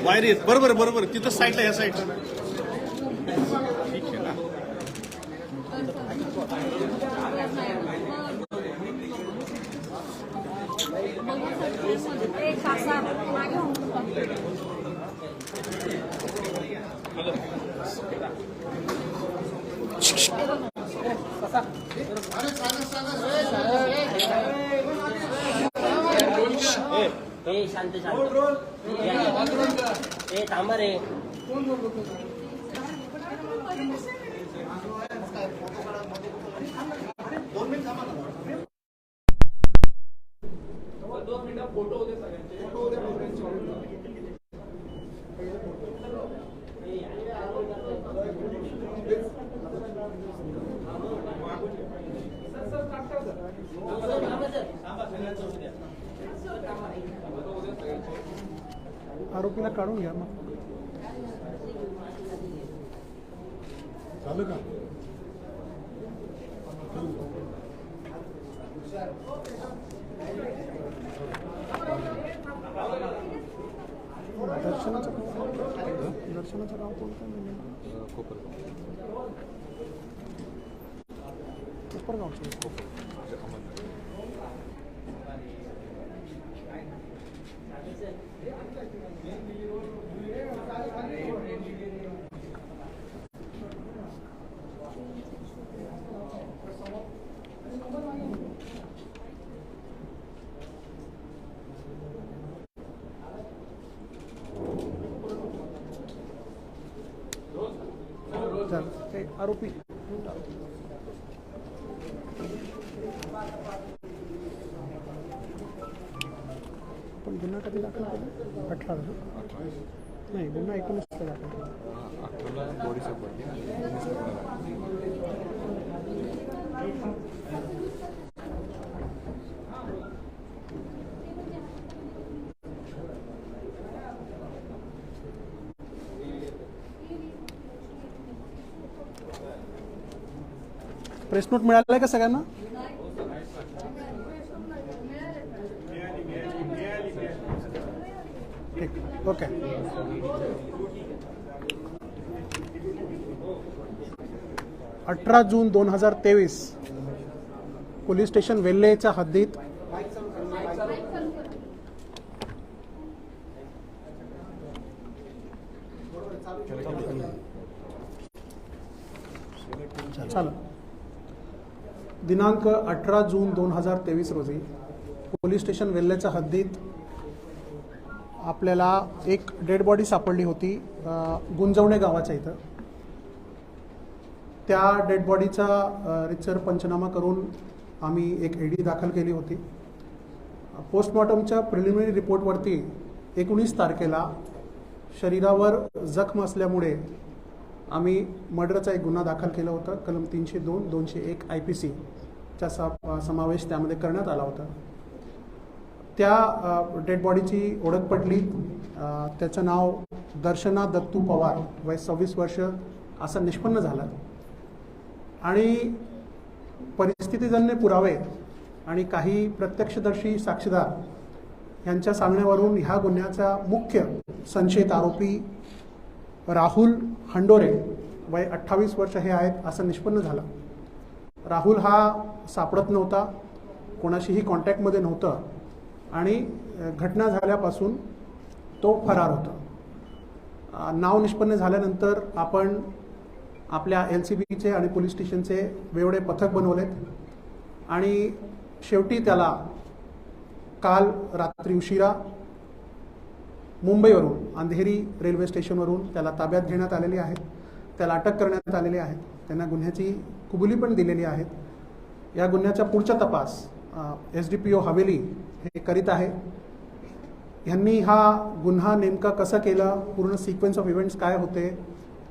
बाहेर येत बरोबर बरोबर तिथं साईडला या साईडला ठीक आहे ना. शांत शांत थांबा रे. फोटो होते सगळ्यांचे आरोपीला काढून घ्या मग चालू का. दर्शनाचं गाव कोणतं कोपरगावचं आरोपी पण गुन्हा कधी दाखल केला. 18 नाही गुन्हा 19 दाखल केला. प्रेस नोट मिळालाय का सगळ्यांना. ठीक ओके. जून 2023 पोलीस स्टेशन वेल्हेच्या हद्दीत चालू दिनांक 18 जून 2023 रोजी पोलीस स्टेशन वेल्हेच्या हद्दीत आपल्याला एक डेड बॉडी सापडली होती गुंजवणे गावाच्या इथं. त्या डेड बॉडीचा रितसर पंचनामा करून आम्ही एक एडी दाखल केली होती. पोस्टमॉर्टमच्या प्रिलिमिनरी रिपोर्टवरती 19 तारखेला शरीरावर जखम असल्यामुळे आम्ही मर्डरचा एक गुन्हा दाखल केला होता. कलम 302, 201 IPC चा समावेश त्यामध्ये करण्यात आला होता. त्या डेड बॉडीची ओळख पडली. त्याचं नाव दर्शना दत्तू पवार, वय 26 वर्ष असं निष्पन्न झालं. आणि परिस्थितीजन्य पुरावे आणि काही प्रत्यक्षदर्शी साक्षीदार यांच्या सांगण्यावरून ह्या गुन्ह्याचा मुख्य संशयित आरोपी राहुल हंडोरे, वय 28 वर्ष हे आहेत असं निष्पन्न झालं. राहुल हा सापडत नव्हता, कोणाशीही कॉन्टॅक्टमध्ये नव्हतं आणि घटना झाल्यापासून तो फरार होता. नाव निष्पन्न झाल्यानंतर आपण आपल्या LCBचे आणि पोलीस स्टेशनचे वेगवेगळे पथक बनवलेत आणि शेवटी त्याला काल रात्री उशिरा मुंबईवरून अंधेरी रेल्वे स्टेशनवरून त्याला ताब्यात घेण्यात आलेली आहे. त्याला अटक करण्यात आलेली आहे. त्यांना गुन्ह्याची कबुली पण दिलेली आहेत. या गुन्ह्याचा पुढचा तपास SDPO हवेली हे करीत आहे. ह्यांनी हा गुन्हा नेमका कसा केला, पूर्ण सिक्वेन्स ऑफ इव्हेंट्स काय होते,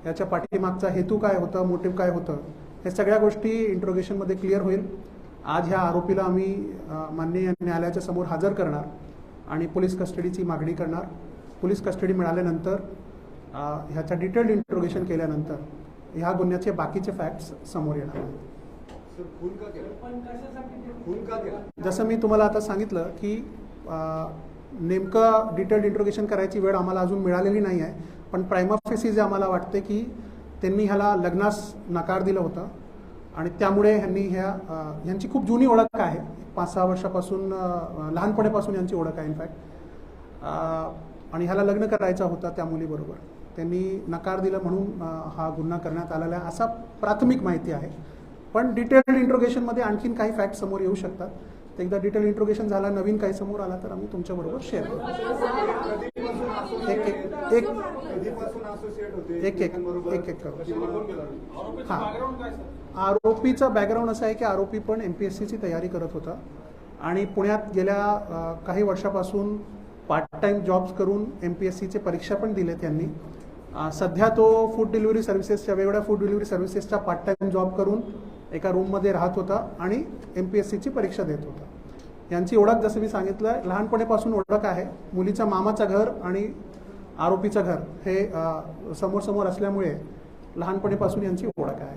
याच्या पाठीमागचा हेतू काय होता, मोटिव्ह काय होतं, हे सगळ्या गोष्टी इंट्रोगेशनमध्ये क्लिअर होईल. आज ह्या आरोपीला आम्ही माननीय न्यायालयाच्या समोर हजर करणार आणि पोलीस कस्टडीची मागणी करणार. पोलीस कस्टडी मिळाल्यानंतर ह्याचा डिटेल्ड इंट्रोगेशन केल्यानंतर ह्या गुन्ह्याचे बाकीचे फॅक्ट्स समोर येणार आहेत. जसं मी तुम्हाला आता सांगितलं की नेमकं डिटेल्ड इंट्रोगेशन करायची वेळ आम्हाला अजून मिळालेली नाही आहे, पण प्रायमा फेसी जे आम्हाला वाटते की त्यांनी ह्याला लग्नास नकार दिलं होतं आणि त्यामुळे ह्यांची खूप जुनी ओळख आहे, 5-6 वर्षापासून लहानपणापासून यांची ओळख आहे इनफॅक्ट, आणि ह्याला लग्न करायचा होता त्या मुलीबरोबर. त्यांनी नकार दिलं म्हणून हा गुन्हा करण्यात आलेला आहे असा प्राथमिक माहिती आहे. पण डिटेल्ड इंट्रोगेशनमध्ये आणखीन काही फॅक्ट समोर येऊ शकतात. तर एकदा डिटेल इंट्रोगेशन झाला, नवीन काही समोर आला तर आम्ही तुमच्याबरोबर शेअर करू. एक करू. हां, आरोपीचा बॅकग्राऊंड असं आहे की आरोपी पण MPSCची तयारी करत होता आणि पुण्यात गेल्या काही वर्षापासून पार्ट टाईम जॉब्स करून MPSCची परीक्षा पण दिले त्यांनी. सध्या तो फूड डिलिव्हरी सर्व्हिसेसच्या वेगवेगळ्या फूड डिलिव्हरी सर्व्हिसेसचा पार्ट टाईम जॉब करून एका रूममध्ये राहत होता आणि MPSCची परीक्षा देत होता. यांची ओळख जसं मी सांगितलं लहानपणीपासून ओळख आहे. मुलीच्या मामाचं घर आणि आरोपीचं घर हे समोर समोर असल्यामुळे लहानपणीपासून यांची ओळख आहे.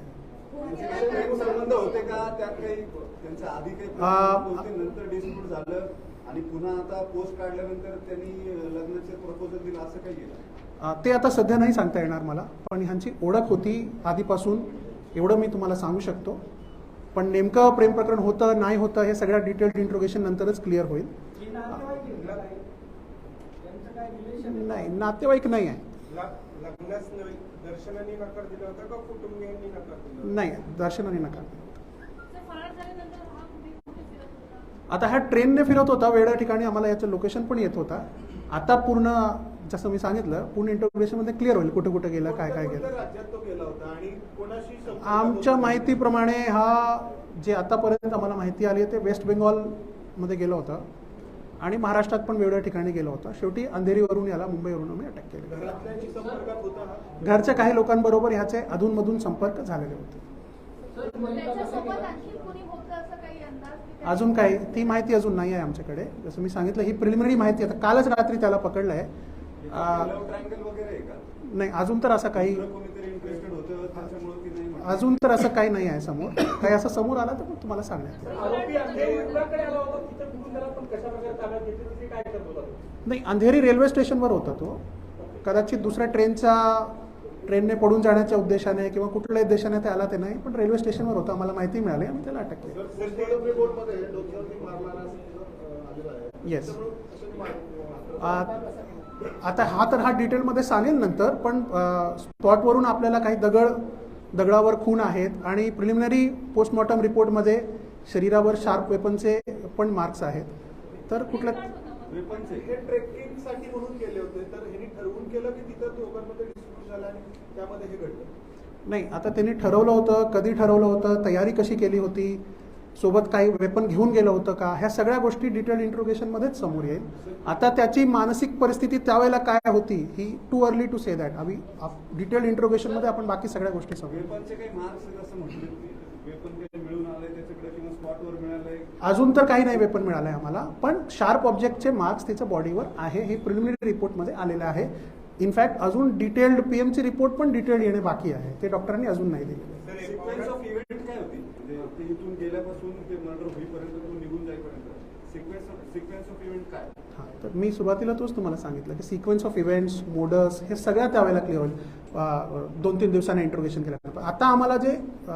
संबंध होते का त्यात काही त्यांच्या आधी काही नंतर डिस्प्यूट झालं आणि पुन्हा आता पोस्ट काढल्यानंतर त्यांनी लग्नाचे प्रपोजल दिलं असं काही केलं? ते आता सध्या नाही सांगता येणार मला, पण ह्यांची ओळख होती आधीपासून एवढं मी तुम्हाला सांगू शकतो. पण नेमकं प्रेम प्रकरण होतं नाही होतं हे सगळ्या डिटेल्ड इंट्रोगेशन नंतरच क्लिअर होईल. नाही, नातेवाईक नाही आहे. दर्शनाने नकार दिला होता का कुटुंबियांनी नकार दिला? नाही, दर्शनाने नकार. आता हा ट्रेनने फिरत होता वेगळ्या ठिकाणी, आम्हाला याचं लोकेशन पण येत होता. आता पूर्ण जसं मी सांगितलं पूर्ण इंट्रोगेशनमध्ये क्लिअर होईल कुठे कुठे गेला, काय काय गेलं. राज्यात तो गेला होता आणि कोणाशी आमच्या माहितीप्रमाणे हा जे आतापर्यंत आम्हाला माहिती आली आहे ते वेस्ट बेंगॉलमध्ये गेला होता आणि महाराष्ट्रात पण वेगवेगळ्या ठिकाणी गेला होता. शेवटी अंधेरीवरून याला मुंबईवरून आम्ही अटक केली. घरच्या काही लोकांबरोबर ह्याचे अधूनमधून संपर्क झालेले होते. अजून काही ती माहिती अजून नाही आहे आमच्याकडे. जसं मी सांगितलं ही प्रिलिमिनरी माहिती आहे. कालच रात्री त्याला पकडलं आहे. नाही, अजून तर असं काही काही नाही आहे समोर. काही असं समोर आला तर मग तुम्हाला सांगण्यात नाही. अंधेरी रेल्वे स्टेशनवर होता तो. कदाचित दुसऱ्या ट्रेनने पडून जाण्याच्या उद्देशाने किंवा कुठल्याही उद्देशाने ते आला ते नाही, पण रेल्वे स्टेशनवर होता. आम्हाला माहिती मिळाली आणि त्याला अटक केली. येस. आता हा डिटेलमध्ये सांगेल नंतर, पण स्पॉटवरून आपल्याला काही दगडावर खून आहेत आणि प्रिलिमिनरी पोस्टमॉर्टम रिपोर्टमध्ये शरीरावर शार्प वेपनचे पण मार्क्स आहेत. तर कुठल्या वेपनचे हे ट्रेकिंगसाठी म्हणून केले होते, तर ह्यांनी ठरवून केलं की तिथं दोघांमध्ये डिस्प्यूट झाला आणि त्यामध्ये हे घडलं? नाही, आता त्यांनी ठरवलं होतं, कधी ठरवलं होतं, तयारी कशी केली होती, सोबत काही वेपन घेऊन गेलं होतं का, ह्या सगळ्या गोष्टी डिटेल इंट्रोगेशनमध्येच समोर येईल. आता त्याची मानसिक परिस्थिती त्यावेळेला काय होती ही too early to say that. आम्ही डिटेल इंट्रोगेशनमध्ये आपण बाकी सगळ्या गोष्टी समोर. अजून तर काही नाही वेपन मिळालंय आम्हाला, पण शार्प ऑब्जेक्टचे मार्क्स तिच्या बॉडीवर आहे हे प्रिलिमिनरी रिपोर्टमध्ये आलेलं आहे. इनफॅक्ट अजून डिटेल्ड पीएमची रिपोर्ट पण डिटेल्ड येणे बाकी आहे, ते डॉक्टरांनी अजून नाही दिलेले. सिक्वेन्स ऑफ इव्हेंट काय होती? म्हणजे इथून गेल्यापासून ते मर्डर होईपर्यंत तो निघून जाईपर्यंत सिक्वेन्स ऑफ इव्हेंट काय? हां, तर मी सुरुवातीला तोच तुम्हाला सांगितलं की सिक्वेन्स ऑफ इव्हेंट्स, मोडस हे सगळ्या त्यावेळेला क्लिअर होईल 2-3 दिवसांनी इंट्रोगेशन केल्यानंतर. आता आम्हाला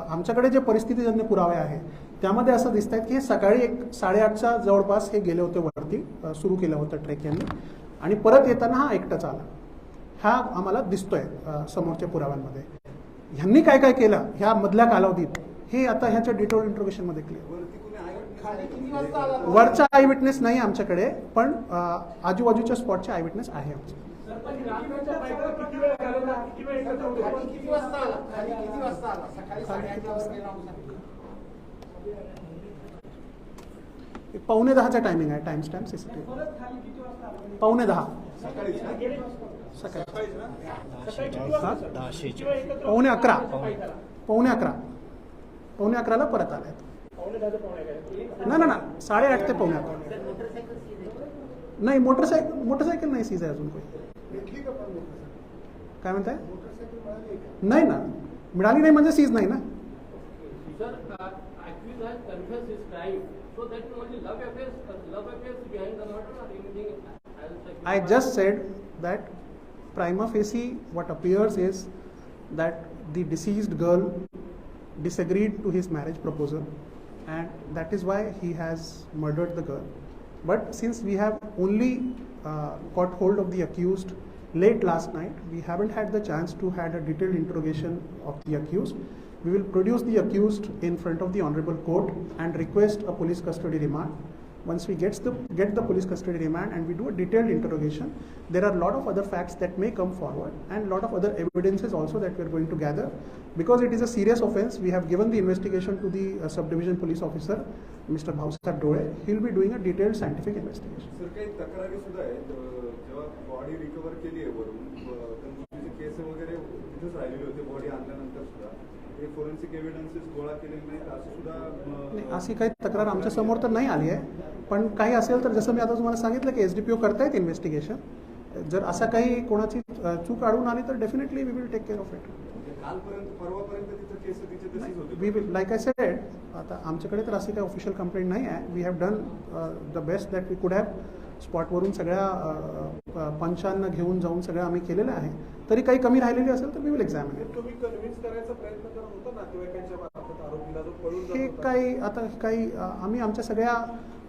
आमच्याकडे जे परिस्थितीजन्य पुरावे आहे त्यामध्ये असं दिसत आहेत की हे सकाळी 8:30च्या जवळपास हे गेले होते वरती, सुरू केलं होतं ट्रेक यांनी, आणि परत येताना हा एकटाच आला. हा आम्हाला दिसतोय समोरच्या पुराव्यांमध्ये. ह्यांनी काय काय केलं ह्या मधल्या कालावधीत हे आता ह्याच्या डिटेल इंट्रोगेशनमध्ये क्लिअर. वरचा आय विटनेस नाही आमच्याकडे, पण आजूबाजूच्या स्पॉटचे आय विटनेस आहे आमचे. पावणे 10चा टायमिंग आहे. टाइम स्टॅम्प CCTV 9:45 सकाळी. पावणे 11ला परत आले. ना 8:30 ते 9:45. नाही, मोटरसायकल नाही सीज आहे अजून काही. काय म्हणताय? नाही ना, मिळाली नाही म्हणजे सीज नाही ना. I just said that prima facie what appears is that the deceased girl disagreed to his marriage proposal, and that is why he has murdered the girl. But since we have only got hold of the accused late last night, we haven't had the chance to had a detailed interrogation of the accused. We will produce the accused in front of the honorable court and request a police custody remand. Once we get the police custody remand and we do a detailed interrogation, there are a lot of other facts that may come forward and a lot of other evidences also that we are going to gather. Because it is a serious offense, we have given the investigation to the subdivision police officer, Mr. Bhausar Dole. He will be doing a detailed scientific investigation. Sir काही तक्रारी सुद्धा आहेत जेव्हा body recover केली आहे वरून तर केस वगैरे तिथेच राहिलेले होते बॉडी आणल्यानंतर सुद्धा हे फोरेन्सिक एव्हिडन्सेस गोळा केलेले नाहीत असं सुद्धा अशी काही तक्रार आमच्या समोर तर नाही आली आहे, पण काही असेल तर जसं मी आता तुम्हाला सांगितलं की SDPO करतायत इन्व्हेस्टिगेशन. जर असा काही कोणाची चूक आढळून आली तर definitely we will take care of it. कालपर्यंत परवापर्यंत तिथं केस तिचे तशीच होते. We will like I said, आता आमच्याकडे तर अशी काही ऑफिशियल कंप्लेंट नाही आहे. We have done the best that we could have. स्पॉटवरून सगळ्या पंचांना घेऊन जाऊन सगळं आम्ही केलेलं आहे. तरी काही कमी राहिलेली असेल तर वी विल एक्झामिन. तुम्ही कन्व्हिन्स करायचा प्रयत्न करत होता नातेवाईकांच्या मार्फत आरोपीला जो पळून जात हे होता. काही आम्ही आमच्या सगळ्या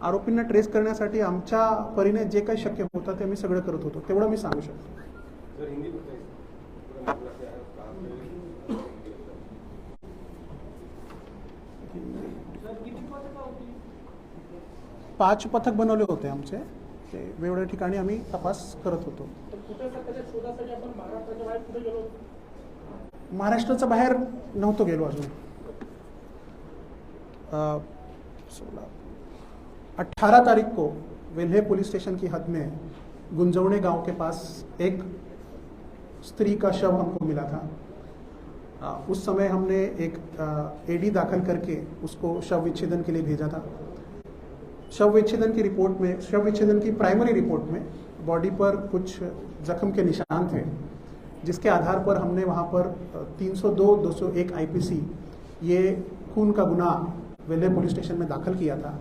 आरोपींना ट्रेस करण्यासाठी आमच्या परीने जे काही शक्य होतं ते आम्ही सगळं करत होतो, तेवढं मी सांगू शकतो. 5 पथक बनवले होते आमचे. ते वेगवेगळ्या ठिकाणी आम्ही तपास करत होतो. महाराष्ट्राच्या बाहेर नव्हतो गेलो अजून. 18 तारीख को वेल्हे पुलिस स्टेशन की हद में गुंजवणे गांव के पास एक स्त्री का शव हमको मिला था. उस समय हमने एक AD दाखिल करके उसको शव विच्छेदन के लिए भेजा था. शव विच्छेदन की प्राइमरी रिपोर्ट में बॉडी पर कुछ जख्म के निशान थे, जिसके आधार पर हमने वहाँ पर 302, 201 IPC ये खून का गुनाह वेल्हे पुलिस स्टेशन में दाखिल किया था.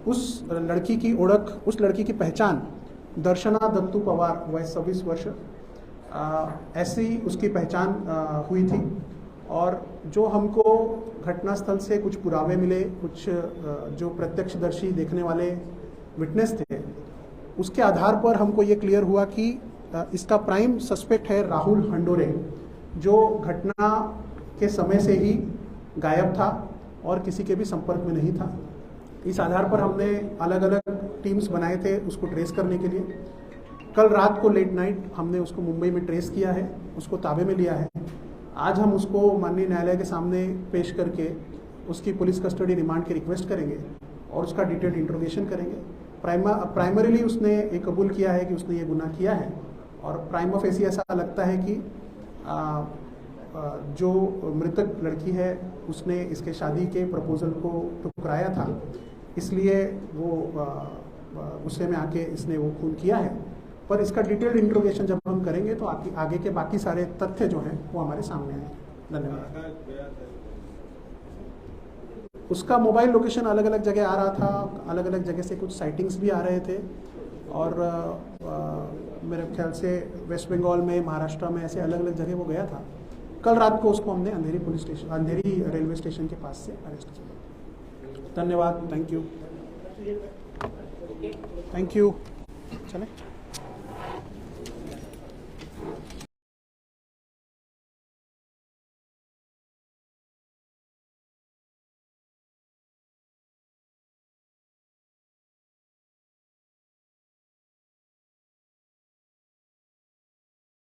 उस लड़की की पहचान दर्शना दत्तू पवार वय 26 वर्ष ऐसी उसकी पहचान हुई थी. और जो हमको घटनास्थल से कुछ पुरावे मिले, कुछ जो प्रत्यक्षदर्शी देखने वाले विटनेस थे, उसके आधार पर हमको ये क्लियर हुआ कि इसका प्राइम सस्पेक्ट है राहुल हंडोरे, जो घटना के समय से ही गायब था और किसी के भी संपर्क में नहीं था. इस आधार पर हमने अलग अलग टीम्स बनाए थे उसको ट्रेस करने के लिए. कल रात को लेट नाइट हमने उसको मुंबई में ट्रेस किया है, उसको ताबे में लिया है. आज हम उसको माननीय न्यायालय के सामने पेश करके उसकी पुलिस कस्टडी रिमांड की रिक्वेस्ट करेंगे और उसका डिटेल्ड इंट्रोगेशन करेंगे. प्राइमरीली उसने ये कबूल किया है कि उसने ये गुनाह किया है, और प्राइमा फेसी ऐसा लगता है कि जो मृतक लड़की है उसने इसके शादी के प्रपोजल को ठुकराया था, इसलिए वो गुस्से में आके इसने वो खून किया है. पर इसका डिटेल्ड इंट्रोगेशन जब हम करेंगे तो आगे के बाकी सारे तथ्य जो हैं वो हमारे सामने आएंगे. धन्यवाद. उसका मोबाइल लोकेशन अलग अलग जगह आ रहा था, अलग अलग जगह से कुछ साइटिंग्स भी आ रहे थे, और मेरे ख्याल से वेस्ट बंगाल में, महाराष्ट्र में, ऐसे अलग अलग जगह वो गया था. कल रात को उसको हमने अंधेरी रेलवे स्टेशन के पास से अरेस्ट किया. धन्यवाद. Thank you. चलें.